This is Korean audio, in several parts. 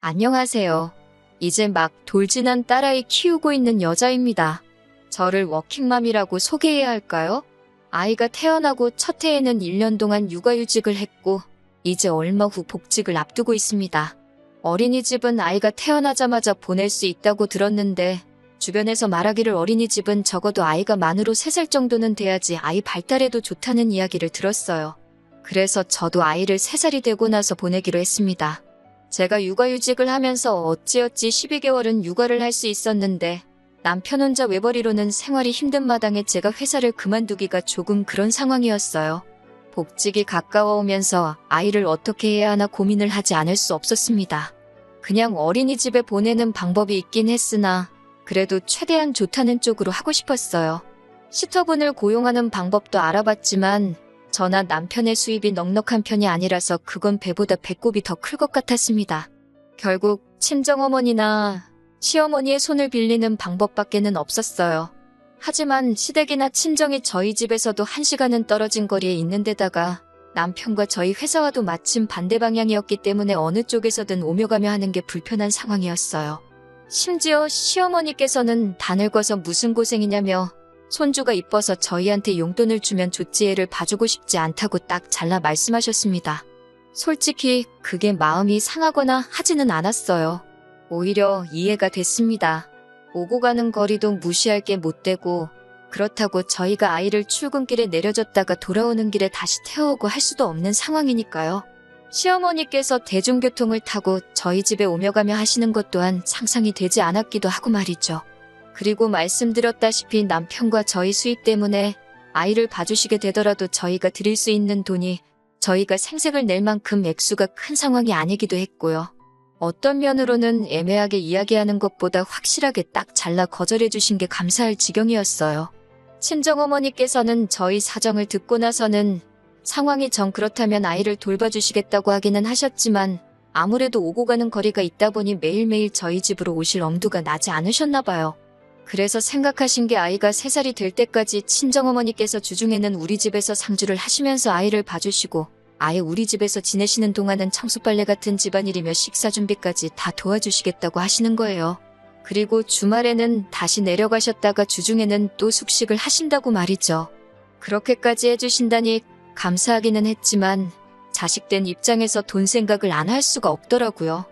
안녕하세요. 이제 막 돌진한 딸아이 키우고 있는 여자입니다. 저를 워킹맘이라고 소개해야 할까요? 아이가 태어나고 첫 해에는 1년 동안 육아휴직을 했고 이제 얼마 후 복직을 앞두고 있습니다. 어린이집은 아이가 태어나자마자 보낼 수 있다고 들었는데 주변에서 말하기를 어린이집은 적어도 아이가 만으로 3살 정도는 돼야지 아이 발달에도 좋다는 이야기를 들었어요. 그래서 저도 아이를 3살이 되고 나서 보내기로 했습니다. 제가 육아휴직을 하면서 어찌어찌 12개월은 육아를 할 수 있었는데 남편 혼자 외벌이로는 생활이 힘든 마당에 제가 회사를 그만두기가 조금 그런 상황이었어요. 복직이 가까워오면서 아이를 어떻게 해야 하나 고민을 하지 않을 수 없었습니다. 그냥 어린이집에 보내는 방법이 있긴 했으나 그래도 최대한 좋다는 쪽으로 하고 싶었어요. 시터분을 고용하는 방법도 알아봤지만 저나 남편의 수입이 넉넉한 편이 아니라서 그건 배보다 배꼽이 더 클 것 같았습니다. 결국 친정어머니나 시어머니의 손을 빌리는 방법밖에는 없었어요. 하지만 시댁이나 친정이 저희 집에서도 1시간은 떨어진 거리에 있는 데다가 남편과 저희 회사와도 마침 반대 방향이었기 때문에 어느 쪽에서든 오며 가며 하는 게 불편한 상황이었어요. 심지어 시어머니께서는 다 늙어서 무슨 고생이냐며 손주가 이뻐서 저희한테 용돈을 주면 좋지 애를 봐주고 싶지 않다고 딱 잘라 말씀하셨습니다. 솔직히 그게 마음이 상하거나 하지는 않았어요. 오히려 이해가 됐습니다. 오고 가는 거리도 무시할 게 못 되고 그렇다고 저희가 아이를 출근길에 내려줬다가 돌아오는 길에 다시 태워오고 할 수도 없는 상황이니까요. 시어머니께서 대중교통을 타고 저희 집에 오며 가며 하시는 것 또한 상상이 되지 않았기도 하고 말이죠. 그리고 말씀드렸다시피 남편과 저희 수입 때문에 아이를 봐주시게 되더라도 저희가 드릴 수 있는 돈이 저희가 생색을 낼 만큼 액수가 큰 상황이 아니기도 했고요. 어떤 면으로는 애매하게 이야기하는 것보다 확실하게 딱 잘라 거절해 주신 게 감사할 지경이었어요. 친정어머니께서는 저희 사정을 듣고 나서는 상황이 정 그렇다면 아이를 돌봐주시겠다고 하기는 하셨지만 아무래도 오고 가는 거리가 있다 보니 매일매일 저희 집으로 오실 엄두가 나지 않으셨나 봐요. 그래서 생각하신 게 아이가 3살이 될 때까지 친정어머니께서 주중에는 우리 집에서 상주를 하시면서 아이를 봐주시고 아예 우리 집에서 지내시는 동안은 청소빨래 같은 집안일이며 식사 준비까지 다 도와주시겠다고 하시는 거예요. 그리고 주말에는 다시 내려가셨다가 주중에는 또 숙식을 하신다고 말이죠. 그렇게까지 해주신다니 감사하기는 했지만 자식된 입장에서 돈 생각을 안 할 수가 없더라고요.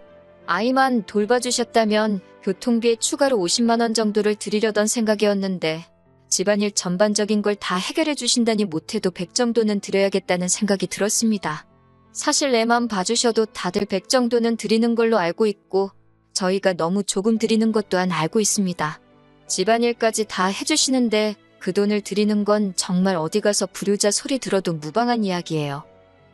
아이만 돌봐주셨다면 교통비에 추가로 50만 원 정도를 드리려던 생각이었는데 집안일 전반적인 걸 다 해결해 주신다니 못해도 100 정도는 드려야겠다는 생각이 들었습니다. 사실 애만 봐주셔도 다들 100 정도는 드리는 걸로 알고 있고 저희가 너무 조금 드리는 것 또한 알고 있습니다. 집안일까지 다 해주시는데 그 돈을 드리는 건 정말 어디 가서 불효자 소리 들어도 무방한 이야기예요.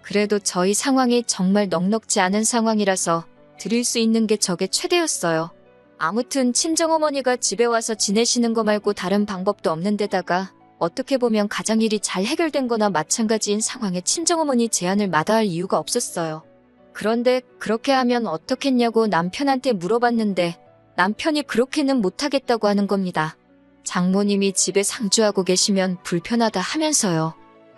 그래도 저희 상황이 정말 넉넉지 않은 상황이라서 드릴 수 있는 게 저게 최대였어요. 아무튼 친정어머니가 집에 와서 지내시는 거 말고 다른 방법도 없는 데다가 어떻게 보면 가장 일이 잘 해결된 거나 마찬가지인 상황에 친정어머니 제안을 마다할 이유가 없었어요. 그런데 그렇게 하면 어떻겠냐고 남편한테 물어봤는데 남편이 그렇게는 못하겠다고 하는 겁니다. 장모님이 집에 상주하고 계시면 불편하다 하면서요.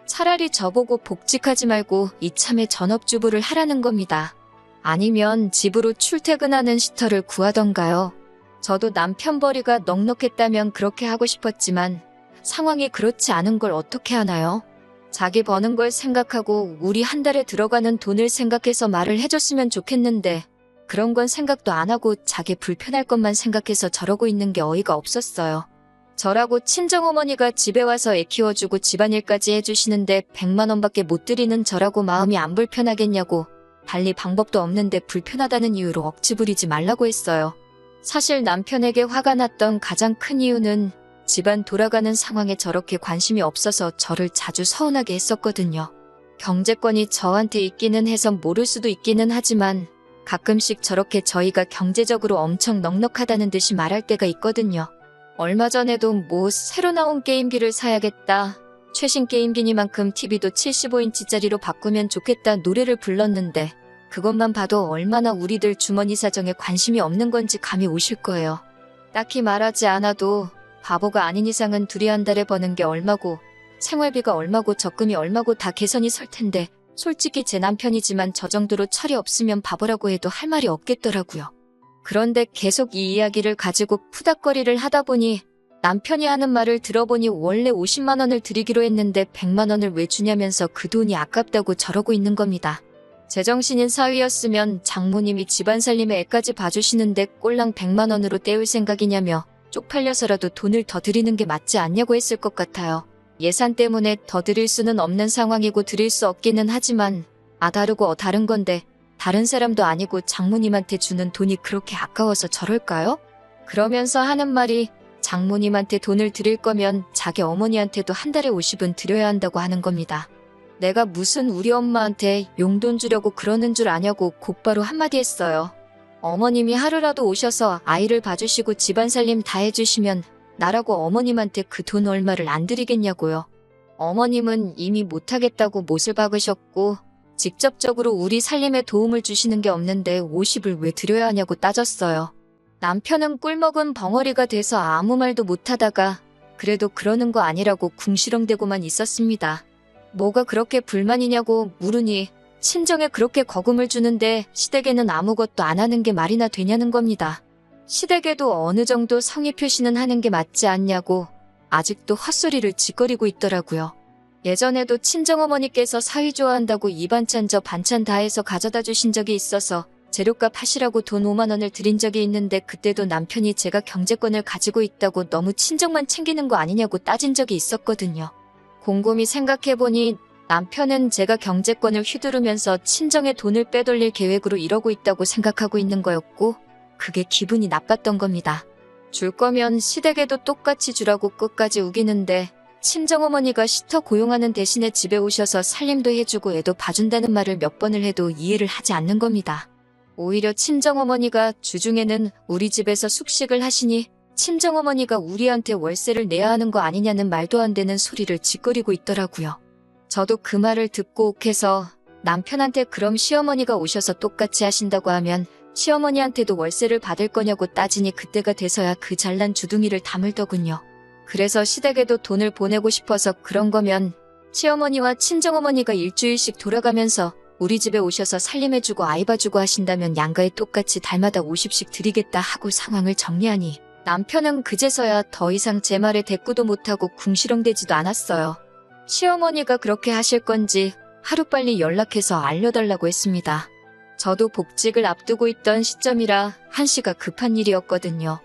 차라리 저보고 복직하지 말고 이참에 전업주부를 하라는 겁니다. 아니면 집으로 출퇴근하는 시터를 구하던가요. 저도 남편 벌이가 넉넉했다면 그렇게 하고 싶었지만 상황이 그렇지 않은 걸 어떻게 하나요? 자기 버는 걸 생각하고 우리 한 달에 들어가는 돈을 생각해서 말을 해줬으면 좋겠는데 그런 건 생각도 안 하고 자기 불편할 것만 생각해서 저러고 있는 게 어이가 없었어요. 저라고 친정어머니가 집에 와서 애 키워주고 집안일까지 해주시는데 100만 원밖에 못 드리는 저라고 마음이 안 불편하겠냐고 달리 방법도 없는데 불편하다는 이유로 억지 부리지 말라고 했어요. 사실 남편에게 화가 났던 가장 큰 이유는 집안 돌아가는 상황에 저렇게 관심이 없어서 저를 자주 서운하게 했었거든요. 경제권이 저한테 있기는 해서 모를 수도 있기는 하지만 가끔씩 저렇게 저희가 경제적으로 엄청 넉넉하다는 듯이 말할 때가 있거든요. 얼마 전에도 뭐 새로 나온 게임기를 사야겠다. 최신 게임기니만큼 TV도 75인치짜리로 바꾸면 좋겠다 노래를 불렀는데 그것만 봐도 얼마나 우리들 주머니 사정에 관심이 없는 건지 감이 오실 거예요. 딱히 말하지 않아도 바보가 아닌 이상은 둘이 한 달에 버는 게 얼마고 생활비가 얼마고 적금이 얼마고 다 계산이 설 텐데 솔직히 제 남편이지만 저 정도로 철이 없으면 바보라고 해도 할 말이 없겠더라고요. 그런데 계속 이 이야기를 가지고 푸닥거리를 하다 보니 남편이 하는 말을 들어보니 원래 50만 원을 드리기로 했는데 100만 원을 왜 주냐면서 그 돈이 아깝다고 저러고 있는 겁니다. 제정신인 사위였으면 장모님이 집안 살림에 애까지 봐주시는데 꼴랑 100만 원으로 때울 생각이냐며 쪽팔려서라도 돈을 더 드리는 게 맞지 않냐고 했을 것 같아요. 예산 때문에 더 드릴 수는 없는 상황이고 드릴 수 없기는 하지만 다르고 다른 건데 다른 사람도 아니고 장모님한테 주는 돈이 그렇게 아까워서 저럴까요? 그러면서 하는 말이 장모님한테 돈을 드릴 거면 자기 어머니한테도 한 달에 50은 드려야 한다고 하는 겁니다. 내가 무슨 우리 엄마한테 용돈 주려고 그러는 줄 아냐고 곧바로 한마디 했어요. 어머님이 하루라도 오셔서 아이를 봐주시고 집안 살림 다 해주시면 나라고 어머님한테 그 돈 얼마를 안 드리겠냐고요. 어머님은 이미 못하겠다고 못을 박으셨고 직접적으로 우리 살림에 도움을 주시는 게 없는데 50을 왜 드려야 하냐고 따졌어요. 남편은 꿀먹은 벙어리가 돼서 아무 말도 못하다가 그래도 그러는 거 아니라고 궁시렁대고만 있었습니다. 뭐가 그렇게 불만이냐고 물으니 친정에 그렇게 거금을 주는데 시댁에는 아무것도 안 하는 게 말이나 되냐는 겁니다. 시댁에도 어느 정도 성의 표시는 하는 게 맞지 않냐고 아직도 헛소리를 짓거리고 있더라고요. 예전에도 친정어머니께서 사위 좋아한다고 이 반찬 저 반찬 다 해서 가져다 주신 적이 있어서 재료값 하시라고 돈 5만 원을 드린 적이 있는데 그때도 남편이 제가 경제권을 가지고 있다고 너무 친정만 챙기는 거 아니냐고 따진 적이 있었거든요. 곰곰이 생각해보니 남편은 제가 경제권을 휘두르면서 친정에 돈을 빼돌릴 계획으로 이러고 있다고 생각하고 있는 거였고 그게 기분이 나빴던 겁니다. 줄 거면 시댁에도 똑같이 주라고 끝까지 우기는데 친정어머니가 시터 고용하는 대신에 집에 오셔서 살림도 해주고 애도 봐준다는 말을 몇 번을 해도 이해를 하지 않는 겁니다. 오히려 친정어머니가 주중에는 우리 집에서 숙식을 하시니 친정어머니가 우리한테 월세를 내야 하는 거 아니냐는 말도 안 되는 소리를 짓거리고 있더라고요. 저도 그 말을 듣고 욱해서 남편한테 그럼 시어머니가 오셔서 똑같이 하신다고 하면 시어머니한테도 월세를 받을 거냐고 따지니 그때가 돼서야 그 잘난 주둥이를 다물더군요. 그래서 시댁에도 돈을 보내고 싶어서 그런 거면 시어머니와 친정어머니가 일주일씩 돌아가면서 우리 집에 오셔서 살림해주고 아이 봐주고 하신다면 양가에 똑같이 달마다 50씩 드리겠다 하고 상황을 정리하니 남편은 그제서야 더 이상 제 말에 대꾸도 못하고 궁시렁대지도 않았어요. 시어머니가 그렇게 하실 건지 하루빨리 연락해서 알려달라고 했습니다. 저도 복직을 앞두고 있던 시점이라 한시가 급한 일이었거든요.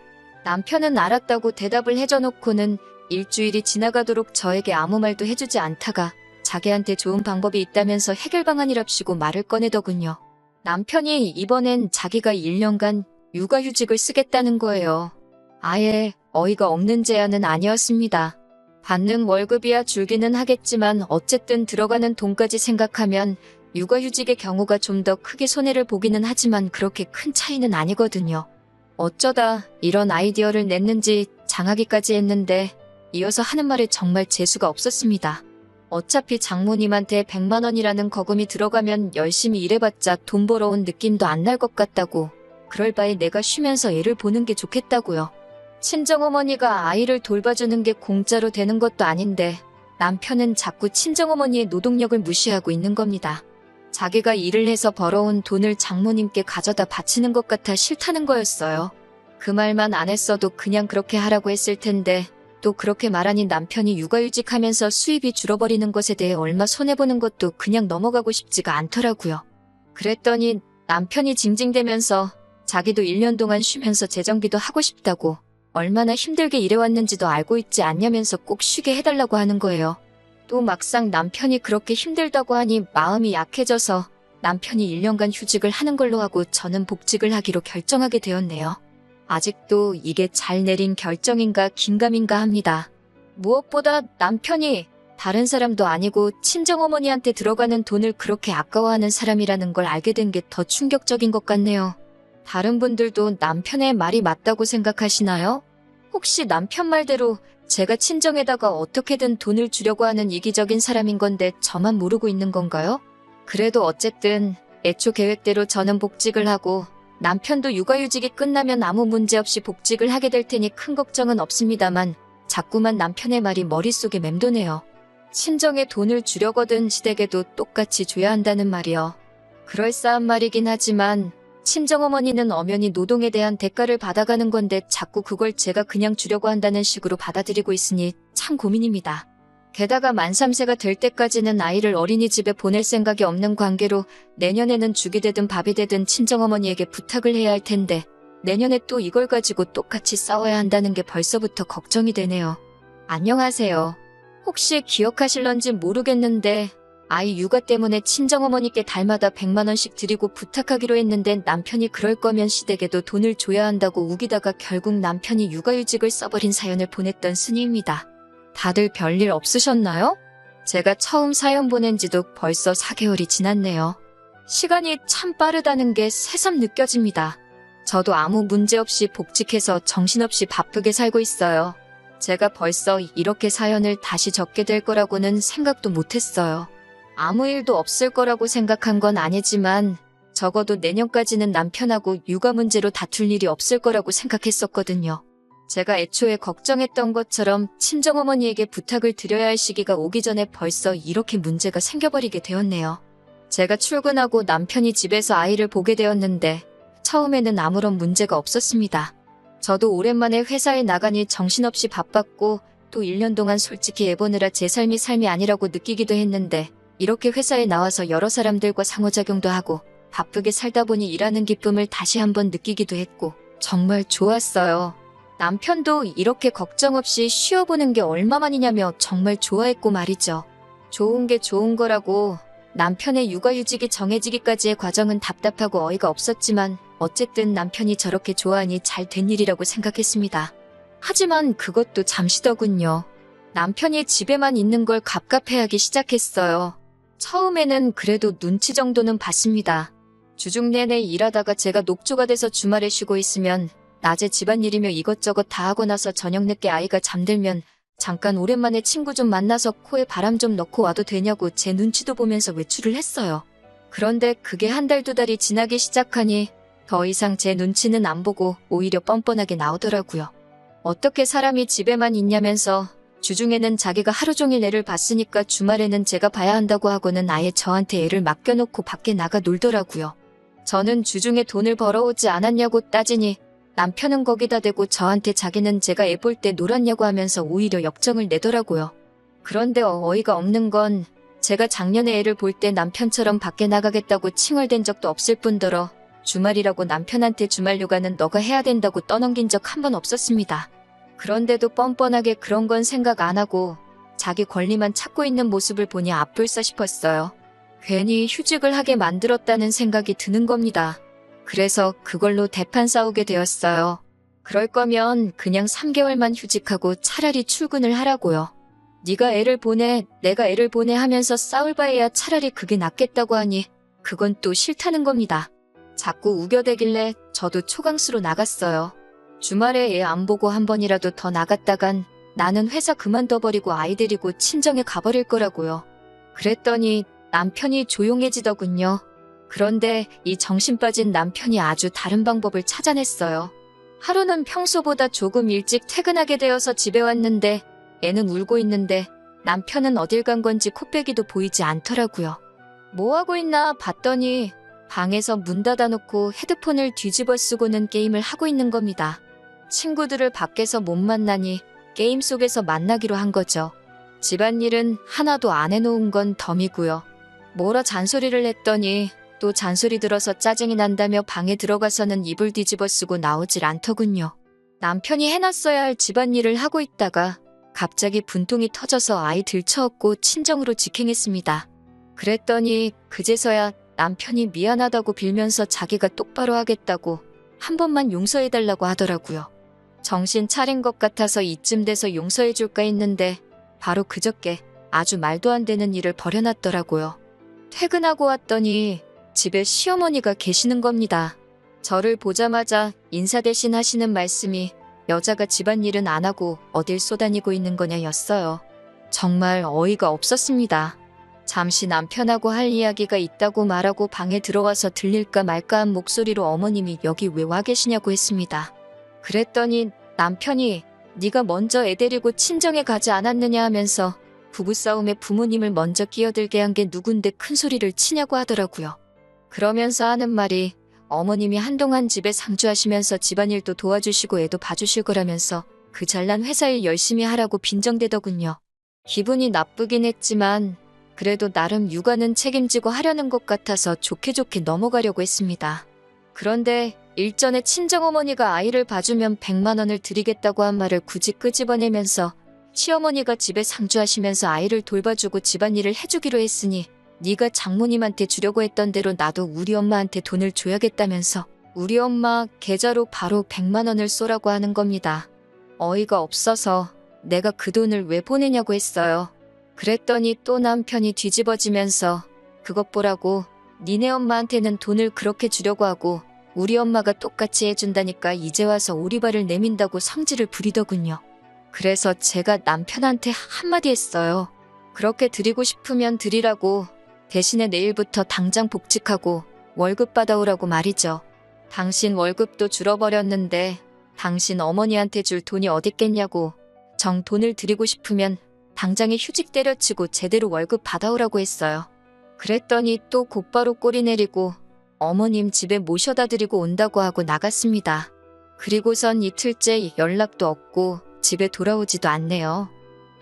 남편은 알았다고 대답을 해줘놓고는 일주일이 지나가도록 저에게 아무 말도 해주지 않다가 자기한테 좋은 방법이 있다면서 해결 방안이랍시고 말을 꺼내더군요. 남편이 이번엔 자기가 1년간 육아휴직을 쓰겠다는 거예요. 아예 어이가 없는 제안은 아니었습니다. 받는 월급이야 줄기는 하겠지만 어쨌든 들어가는 돈까지 생각하면 육아휴직의 경우가 좀 더 크게 손해를 보기는 하지만 그렇게 큰 차이는 아니거든요. 어쩌다 이런 아이디어를 냈는지 장하기까지 했는데 이어서 하는 말에 정말 재수가 없었습니다. 어차피 장모님한테 100만 원이라는 거금이 들어가면 열심히 일해봤자 돈 벌어온 느낌도 안 날 것 같다고. 그럴 바에 내가 쉬면서 애를 보는 게 좋겠다고요. 친정어머니가 아이를 돌봐주는 게 공짜로 되는 것도 아닌데 남편은 자꾸 친정어머니의 노동력을 무시하고 있는 겁니다. 자기가 일을 해서 벌어온 돈을 장모님께 가져다 바치는 것 같아 싫다는 거였어요. 그 말만 안 했어도 그냥 그렇게 하라고 했을 텐데 또 그렇게 말하니 남편이 육아휴직하면서 수입이 줄어버리는 것에 대해 얼마 손해보는 것도 그냥 넘어가고 싶지가 않더라고요. 그랬더니 남편이 징징대면서 자기도 1년 동안 쉬면서 재정비도 하고 싶다고 얼마나 힘들게 일해왔는지도 알고 있지 않냐면서 꼭 쉬게 해달라고 하는 거예요. 또 막상 남편이 그렇게 힘들다고 하니 마음이 약해져서 남편이 1년간 휴직을 하는 걸로 하고 저는 복직을 하기로 결정하게 되었네요. 아직도 이게 잘 내린 결정인가 긴가민가 합니다. 무엇보다 남편이 다른 사람도 아니고 친정어머니한테 들어가는 돈을 그렇게 아까워하는 사람이라는 걸 알게 된 게 더 충격적인 것 같네요. 다른 분들도 남편의 말이 맞다고 생각하시나요? 혹시 남편 말대로 제가 친정에다가 어떻게든 돈을 주려고 하는 이기적인 사람인 건데 저만 모르고 있는 건가요? 그래도 어쨌든 애초 계획대로 저는 복직을 하고 남편도 육아휴직이 끝나면 아무 문제 없이 복직을 하게 될 테니 큰 걱정은 없습니다만 자꾸만 남편의 말이 머릿속에 맴도네요. 친정에 돈을 주려거든 시댁에도 똑같이 줘야 한다는 말이요. 그럴싸한 말이긴 하지만 친정어머니는 엄연히 노동에 대한 대가를 받아가는 건데 자꾸 그걸 제가 그냥 주려고 한다는 식으로 받아들이고 있으니 참 고민입니다. 게다가 만 3세가 될 때까지는 아이를 어린이집에 보낼 생각이 없는 관계로 내년에는 죽이 되든 밥이 되든 친정어머니에게 부탁을 해야 할 텐데 내년에 또 이걸 가지고 똑같이 싸워야 한다는 게 벌써부터 걱정이 되네요. 안녕하세요. 혹시 기억하실런지 모르겠는데 아이 육아 때문에 친정어머니께 달마다 100만 원씩 드리고 부탁하기로 했는데 남편이 그럴 거면 시댁에도 돈을 줘야 한다고 우기다가 결국 남편이 육아휴직을 써버린 사연을 보냈던 순이입니다. 다들 별일 없으셨나요? 제가 처음 사연 보낸 지도 벌써 4개월이 지났네요. 시간이 참 빠르다는 게 새삼 느껴집니다. 저도 아무 문제 없이 복직해서 정신없이 바쁘게 살고 있어요. 제가 벌써 이렇게 사연을 다시 적게 될 거라고는 생각도 못했어요. 아무 일도 없을 거라고 생각한 건 아니지만 적어도 내년까지는 남편하고 육아 문제로 다툴 일이 없을 거라고 생각했었거든요. 제가 애초에 걱정했던 것처럼 친정어머니에게 부탁을 드려야 할 시기가 오기 전에 벌써 이렇게 문제가 생겨버리게 되었네요. 제가 출근하고 남편이 집에서 아이를 보게 되었는데 처음에는 아무런 문제가 없었습니다. 저도 오랜만에 회사에 나가니 정신없이 바빴고 또 1년 동안 솔직히 애 보느라 제 삶이 아니라고 느끼기도 했는데 이렇게 회사에 나와서 여러 사람들과 상호작용도 하고 바쁘게 살다 보니 일하는 기쁨을 다시 한번 느끼기도 했고 정말 좋았어요. 남편도 이렇게 걱정 없이 쉬어보는 게 얼마만이냐며 정말 좋아했고 말이죠. 좋은 게 좋은 거라고 남편의 육아휴직이 정해지기까지의 과정은 답답하고 어이가 없었지만 어쨌든 남편이 저렇게 좋아하니 잘 된 일이라고 생각했습니다. 하지만 그것도 잠시더군요. 남편이 집에만 있는 걸 갑갑해하기 시작했어요. 처음에는 그래도 눈치 정도는 봤습니다. 주중 내내 일하다가 제가 녹초가 돼서 주말에 쉬고 있으면 낮에 집안일이며 이것저것 다 하고 나서 저녁 늦게 아이가 잠들면 잠깐 오랜만에 친구 좀 만나서 코에 바람 좀 넣고 와도 되냐고 제 눈치도 보면서 외출을 했어요. 그런데 그게 한 달 두 달이 지나기 시작하니 더 이상 제 눈치는 안 보고 오히려 뻔뻔하게 나오더라고요. 어떻게 사람이 집에만 있냐면서 주중에는 자기가 하루 종일 애를 봤으니까 주말에는 제가 봐야 한다고 하고는 아예 저한테 애를 맡겨놓고 밖에 나가 놀더라고요. 저는 주중에 돈을 벌어오지 않았냐고 따지니 남편은 거기다 대고 저한테 자기는 제가 애 볼 때 놀았냐고 하면서 오히려 역정을 내더라고요. 그런데 어이가 없는 건 제가 작년에 애를 볼 때 남편처럼 밖에 나가겠다고 칭얼댄 적도 없을 뿐더러 주말이라고 남편한테 주말 육아는 너가 해야 된다고 떠넘긴 적 한 번 없었습니다. 그런데도 뻔뻔하게 그런 건 생각 안 하고 자기 권리만 찾고 있는 모습을 보니 아플싸 싶었어요. 괜히 휴직을 하게 만들었다는 생각이 드는 겁니다. 그래서 그걸로 대판 싸우게 되었어요. 그럴 거면 그냥 3개월만 휴직하고 차라리 출근을 하라고요. 네가 애를 보내, 내가 애를 보내 하면서 싸울 바에야 차라리 그게 낫겠다고 하니 그건 또 싫다는 겁니다. 자꾸 우겨대길래 저도 초강수로 나갔어요. 주말에 애 안 보고 한 번이라도 더 나갔다간 나는 회사 그만둬버리고 아이 데리고 친정에 가버릴 거라고요. 그랬더니 남편이 조용해지더군요. 그런데 이 정신 빠진 남편이 아주 다른 방법을 찾아냈어요. 하루는 평소보다 조금 일찍 퇴근하게 되어서 집에 왔는데 애는 울고 있는데 남편은 어딜 간 건지 코빼기도 보이지 않더라고요. 뭐 하고 있나 봤더니 방에서 문 닫아놓고 헤드폰을 뒤집어 쓰고는 게임을 하고 있는 겁니다. 친구들을 밖에서 못 만나니 게임 속에서 만나기로 한 거죠. 집안일은 하나도 안 해놓은 건 덤이고요. 뭐라 잔소리를 했더니 또 잔소리 들어서 짜증이 난다며 방에 들어가서는 이불 뒤집어 쓰고 나오질 않더군요. 남편이 해놨어야 할 집안일을 하고 있다가 갑자기 분통이 터져서 아이 들쳐업고 친정으로 직행했습니다. 그랬더니 그제서야 남편이 미안하다고 빌면서 자기가 똑바로 하겠다고 한 번만 용서해달라고 하더라고요. 정신 차린 것 같아서 이쯤 돼서 용서해줄까 했는데 바로 그저께 아주 말도 안 되는 일을 벌여놨더라고요. 퇴근하고 왔더니 집에 시어머니가 계시는 겁니다. 저를 보자마자 인사 대신 하시는 말씀이 여자가 집안일은 안 하고 어딜 쏘다니고 있는 거냐였어요. 정말 어이가 없었습니다. 잠시 남편하고 할 이야기가 있다고 말하고 방에 들어와서 들릴까 말까한 목소리로 어머님이 여기 왜 와 계시냐고 했습니다. 그랬더니 남편이 네가 먼저 애 데리고 친정에 가지 않았느냐 하면서 부부싸움에 부모님을 먼저 끼어들게 한 게 누군데 큰 소리를 치냐고 하더라고요. 그러면서 하는 말이 어머님이 한동안 집에 상주하시면서 집안일도 도와주시고 애도 봐주실 거라면서 그 잘난 회사일 열심히 하라고 빈정대더군요. 기분이 나쁘긴 했지만 그래도 나름 육아는 책임지고 하려는 것 같아서 좋게 넘어가려고 했습니다. 그런데 일전에 친정어머니가 아이를 봐주면 100만 원을 드리겠다고 한 말을 굳이 끄집어내면서 시어머니가 집에 상주하시면서 아이를 돌봐주고 집안일을 해주기로 했으니 네가 장모님한테 주려고 했던 대로 나도 우리 엄마한테 돈을 줘야겠다면서 우리 엄마 계좌로 바로 100만 원을 쏘라고 하는 겁니다. 어이가 없어서 내가 그 돈을 왜 보내냐고 했어요. 그랬더니 또 남편이 뒤집어지면서 그것 보라고 니네 엄마한테는 돈을 그렇게 주려고 하고 우리 엄마가 똑같이 해준다니까 이제 와서 오리발을 내민다고 성질을 부리더군요. 그래서 제가 남편한테 한마디 했어요. 그렇게 드리고 싶으면 드리라고, 대신에 내일부터 당장 복직하고 월급 받아오라고 말이죠. 당신 월급도 줄어버렸는데 당신 어머니한테 줄 돈이 어딨겠냐고. 정 돈을 드리고 싶으면 당장에 휴직 때려치고 제대로 월급 받아오라고 했어요. 그랬더니 또 곧바로 꼬리 내리고 어머님 집에 모셔다 드리고 온다고 하고 나갔습니다. 그리고선 이틀째 연락도 없고 집에 돌아오지도 않네요.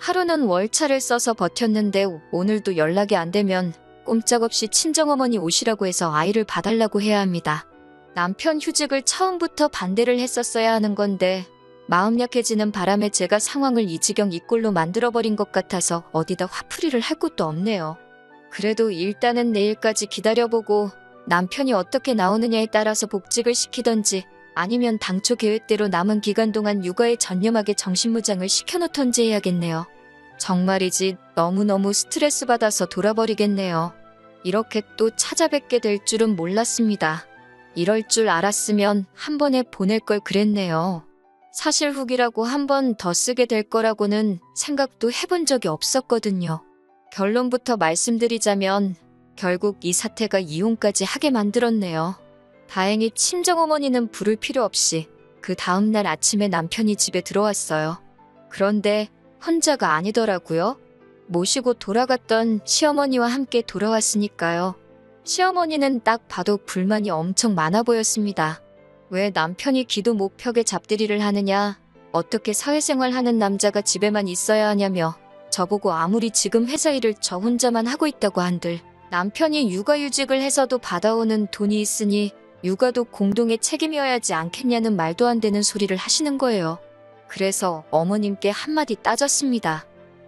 하루는 월차를 써서 버텼는데 오늘도 연락이 안 되면 꼼짝없이 친정어머니 오시라고 해서 아이를 봐달라고 해야 합니다. 남편 휴직을 처음부터 반대를 했었어야 하는 건데 마음 약해지는 바람에 제가 상황을 이 지경 이 꼴로 만들어버린 것 같아서 어디다 화풀이를 할 곳도 없네요. 그래도 일단은 내일까지 기다려보고 남편이 어떻게 나오느냐에 따라서 복직을 시키던지 아니면 당초 계획대로 남은 기간 동안 육아에 전념하게 정신무장을 시켜놓던지 해야겠네요. 정말이지 너무너무 스트레스 받아서 돌아버리겠네요. 이렇게 또 찾아뵙게 될 줄은 몰랐습니다. 이럴 줄 알았으면 한 번에 보낼 걸 그랬네요. 사실 후기라고 한 번 더 쓰게 될 거라고는 생각도 해본 적이 없었거든요. 결론부터 말씀드리자면 결국 이 사태가 이혼까지 하게 만들었네요. 다행히 친정어머니는 부를 필요 없이 그 다음날 아침에 남편이 집에 들어왔어요. 그런데 혼자가 아니더라고요. 모시고 돌아갔던 시어머니와 함께 돌아왔으니까요. 시어머니는 딱 봐도 불만이 엄청 많아 보였습니다. 왜 남편이 기도 목벽에 잡들이를 하느냐, 어떻게 사회생활 하는 남자가 집에만 있어야 하냐며 저보고 아무리 지금 회사 일을 저 혼자만 하고 있다고 한들 남편이 육아휴직을 해서도 받아오는 돈이 있으니 육아도 공동의 책임이어야지 않겠냐는 말도 안 되는 소리를 하시는 거예요. 그래서 어머님께 한마디 따졌습니다.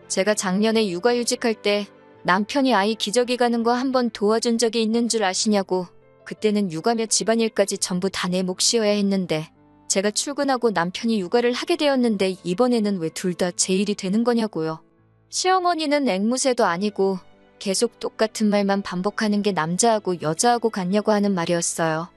제가 작년에 육아휴직할 때 남편이 아이 기저귀 가는 거 한번 도와준 적이 있는 줄 아시냐고. 그때는 육아며 집안일까지 전부 다 내 몫이어야 했는데 제가 출근하고 남편이 육아를 하게 되었는데 이번에는 왜 둘 다 제 일이 되는 거냐고요. 시어머니는 앵무새도 아니고 계속 똑같은 말만 반복하는 게 남자하고 여자하고 같냐고 하는 말이었어요.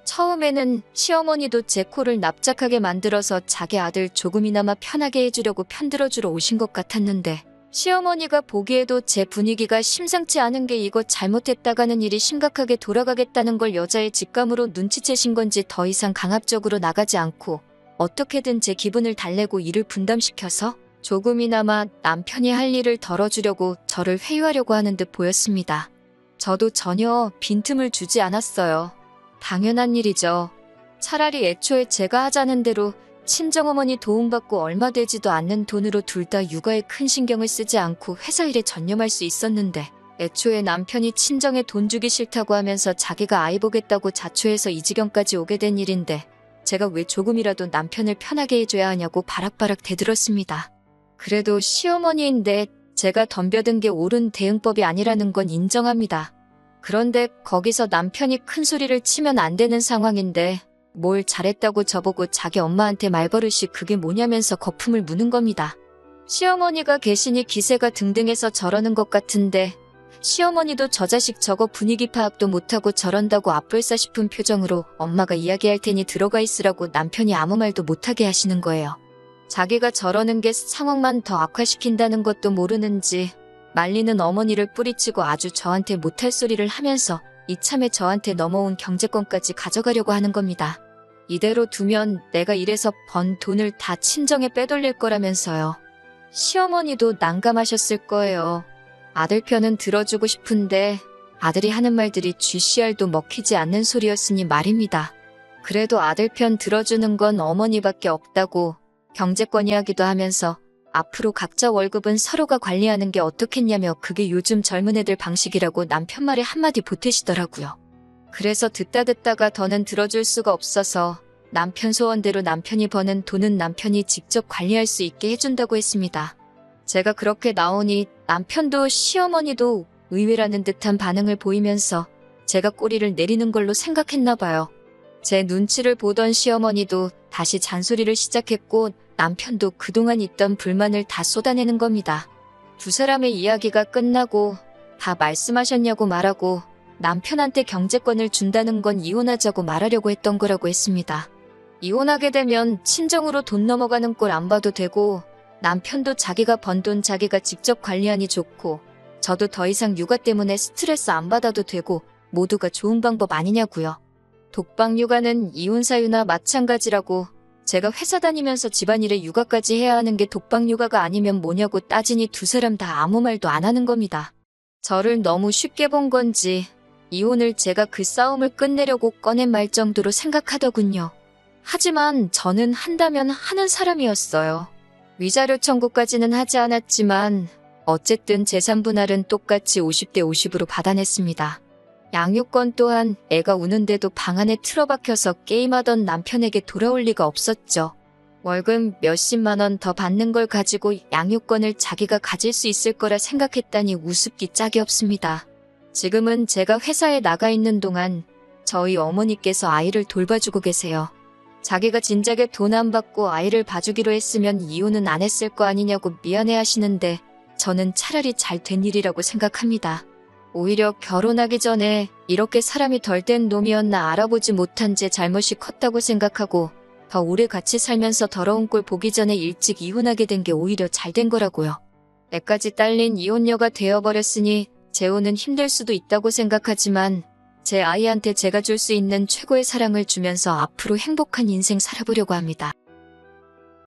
처음에는 시어머니도 제 코를 납작하게 만들어서 자기 아들 조금이나마 편하게 해주려고 편들어주러 오신 것 같았는데 시어머니가 보기에도 제 분위기가 심상치 않은 게 이거 잘못했다가는 일이 심각하게 돌아가겠다는 걸 여자의 직감으로 눈치채신 건지 더 이상 강압적으로 나가지 않고 어떻게든 제 기분을 달래고 일을 분담시켜서 조금이나마 남편이 할 일을 덜어주려고 저를 회유하려고 하는 듯 보였습니다. 저도 전혀 빈틈을 주지 않았어요. 당연한 일이죠. 차라리 애초에 제가 하자는 대로 친정어머니 도움받고 얼마 되지도 않는 돈으로 둘 다 육아에 큰 신경을 쓰지 않고 회사 일에 전념할 수 있었는데 애초에 남편이 친정에 돈 주기 싫다고 하면서 자기가 아이 보겠다고 자초해서 이 지경까지 오게 된 일인데 제가 왜 조금이라도 남편을 편하게 해줘야 하냐고 바락바락 대들었습니다. 그래도 시어머니인데 제가 덤벼든 게 옳은 대응법이 아니라는 건 인정합니다. 그런데 거기서 남편이 큰 소리를 치면 안 되는 상황인데 뭘 잘했다고 저보고 자기 엄마한테 말버릇이 그게 뭐냐면서 거품을 무는 겁니다. 시어머니가 계시니 기세가 등등해서 저러는 것 같은데 시어머니도 저 자식 저거 분위기 파악도 못하고 저런다고 앞불싸 싶은 표정으로 엄마가 이야기할 테니 들어가 있으라고 남편이 아무 말도 못하게 하시는 거예요. 자기가 저러는 게 상황만 더 악화시킨다는 것도 모르는지 말리는 어머니를 뿌리치고 아주 저한테 못할 소리를 하면서 이참에 저한테 넘어온 경제권까지 가져가려고 하는 겁니다. 이대로 두면 내가 일해서 번 돈을 다 친정에 빼돌릴 거라면서요. 시어머니도 난감하셨을 거예요. 아들 편은 들어주고 싶은데 아들이 하는 말들이 GCR도 먹히지 않는 소리였으니 말입니다. 그래도 아들 편 들어주는 건 어머니밖에 없다고 경제권 이야기도 하면서 앞으로 각자 월급은 서로가 관리하는 게 어떻겠냐며 그게 요즘 젊은 애들 방식이라고 남편 말에 한마디 보태시더라고요. 그래서 듣다가 더는 들어줄 수가 없어서 남편 소원대로 남편이 버는 돈은 남편이 직접 관리할 수 있게 해준다고 했습니다. 제가 그렇게 나오니 남편도 시어머니도 의외라는 듯한 반응을 보이면서 제가 꼬리를 내리는 걸로 생각했나 봐요. 제 눈치를 보던 시어머니도 다시 잔소리를 시작했고 남편도 그동안 있던 불만을 다 쏟아내는 겁니다. 두 사람의 이야기가 끝나고 다 말씀하셨냐고 말하고 남편한테 경제권을 준다는 건 이혼하자고 말하려고 했던 거라고 했습니다. 이혼하게 되면 친정으로 돈 넘어가는 꼴 안 봐도 되고 남편도 자기가 번 돈 자기가 직접 관리하니 좋고 저도 더 이상 육아 때문에 스트레스 안 받아도 되고 모두가 좋은 방법 아니냐고요. 독박 육아는 이혼 사유나 마찬가지라고 제가 회사 다니면서 집안일에 육아까지 해야 하는 게 독박 육아가 아니면 뭐냐고 따지니 두 사람 다 아무 말도 안 하는 겁니다. 저를 너무 쉽게 본 건지 이혼을 제가 그 싸움을 끝내려고 꺼낸 말 정도로 생각하더군요. 하지만 저는 한다면 하는 사람이었어요. 위자료 청구까지는 하지 않았지만 어쨌든 재산 분할은 똑같이 50대 50으로 받아냈습니다. 양육권 또한 애가 우는데도 방 안에 틀어박혀서 게임하던 남편에게 돌아올 리가 없었죠. 월급 몇십만 원 더 받는 걸 가지고 양육권을 자기가 가질 수 있을 거라 생각했다니 우습기 짝이 없습니다. 지금은 제가 회사에 나가 있는 동안 저희 어머니께서 아이를 돌봐주고 계세요. 자기가 진작에 돈 안 받고 아이를 봐주기로 했으면 이혼은 안 했을 거 아니냐고 미안해 하시는데 저는 차라리 잘 된 일이라고 생각합니다. 오히려 결혼하기 전에 이렇게 사람이 덜 된 놈이었나 알아보지 못한 제 잘못이 컸다고 생각하고 더 오래 같이 살면서 더러운 꼴 보기 전에 일찍 이혼하게 된 게 오히려 잘 된 거라고요. 애까지 딸린 이혼녀가 되어버렸으니 재혼은 힘들 수도 있다고 생각하지만 제 아이한테 제가 줄 수 있는 최고의 사랑을 주면서 앞으로 행복한 인생 살아보려고 합니다.